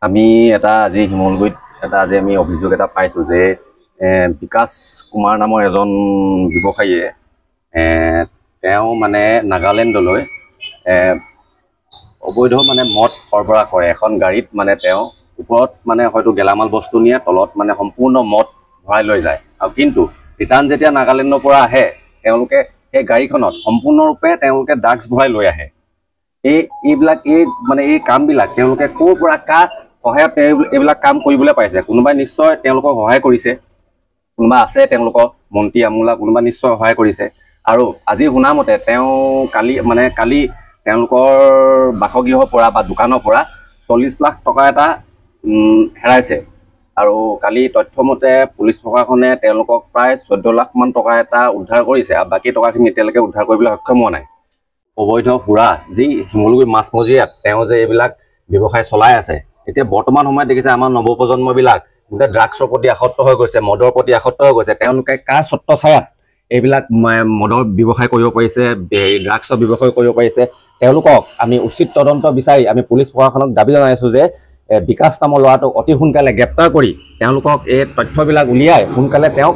আমি এটা আজি হিমলগুৰিত এটা আজি আমি অভিযোগ এটা পাইছোঁ যে বিকাশ কুমাৰ নামৰ এজন ব্যৱসায়ীয়ে তেওঁ মানে নাগালেণ্ডলৈ অবৈধ মানে মদ সৰবৰাহ কৰে। এখন গাড়ীত মানে তেওঁ ওপৰত মানে হয়তো গেলামাল বস্তু নিয়ে, তলত মানে সম্পূৰ্ণ মদ ভৰাই লৈ যায়। আৰু কিন্তু ৰিটাৰ্ণ যেতিয়া নাগালেণ্ডৰ পৰা আহে তেওঁলোকে সেই গাড়ীখনত সম্পূৰ্ণৰূপে তেওঁলোকে ড্ৰাগছ ভৰাই লৈ আহে। এইবিলাক মানে এই কামবিলাক তেওঁলোকে ক'ৰ পৰা কাৰ সহায়ত এইবিলাক কাম কৰিবলৈ পাইছে? কোনোবাই নিশ্চয় তেওঁলোকক সহায় কৰিছে, কোনোবা আছে তেওঁলোকৰ মন্ত্ৰী আমোলা, কোনোবা নিশ্চয় সহায় কৰিছে। আৰু আজি শুনামতে তেওঁ কালি তেওঁলোকৰ বাসগৃহৰ পৰা বা দোকানৰ পৰা 40 লাখ টকা এটা হেৰাইছে। আৰু কালি তথ্যমতে পুলিচ প্ৰশাসনে তেওঁলোকক প্ৰায় 14 লাখ মান টকা এটা উদ্ধাৰ কৰিছে, আৰু বাকী টকাখিনি এতিয়ালৈকে উদ্ধাৰ কৰিবলৈ সক্ষম হোৱা নাই। অবৈধ সুৰা যি শিমলুগুৰি মাছমজিয়াত তেওঁ যে এইবিলাক ব্যৱসায় চলাই আছে, এতিয়া বৰ্তমান সময়ত দেখিছে আমাৰ নৱপ্ৰজন্মবিলাক গোটেই ড্ৰাগছৰ প্ৰতি আসক্ত হৈ গৈছে, মদৰ প্ৰতি আসক্ত হৈ গৈছে। তেওঁলোকে কাৰ ছত্ৰ ছায়াত এইবিলাক মদৰ ব্যৱসায় কৰিব পাৰিছে, ড্ৰাগছৰ ব্যৱসায় কৰিব পাৰিছে, তেওঁলোকক আমি উচিত তদন্ত বিচাৰি আমি পুলিচ প্ৰশাসনক দাবী জনাইছোঁ যে বিকাশ নামৰ ল'ৰাটোক অতি সোনকালে গ্ৰেপ্তাৰ কৰি তেওঁলোকক এই তথ্যবিলাক উলিয়াই সোনকালে তেওঁক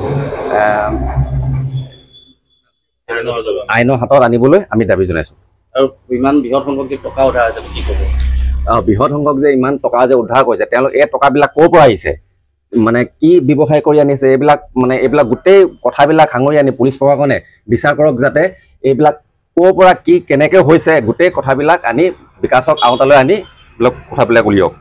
আইনৰ হাতত আনিবলৈ আমি দাবী জনাইছোঁ। আৰু ইমান বৃহৎ সংখ্যক যে টকা উদ্ধাৰ হৈছে কি ক'ব? বৃহৎ সংখ্যক যে ইমান টকা যে উদ্ধাৰ কৰিছে, তেওঁলোক এই টকাবিলাক ক'ৰ পৰা আহিছে, মানে কি ব্যৱসায় কৰি আনিছে, এইবিলাক গোটেই কথাবিলাক সাঙুৰি আনি পুলিচ প্ৰশাসনে বিচাৰ কৰক, যাতে এইবিলাক ক'ৰ পৰা কি কেনেকৈ হৈছে গোটেই কথাবিলাক আনি বিকাশক আওতালৈ আনি কথাবিলাক উলিয়াওক।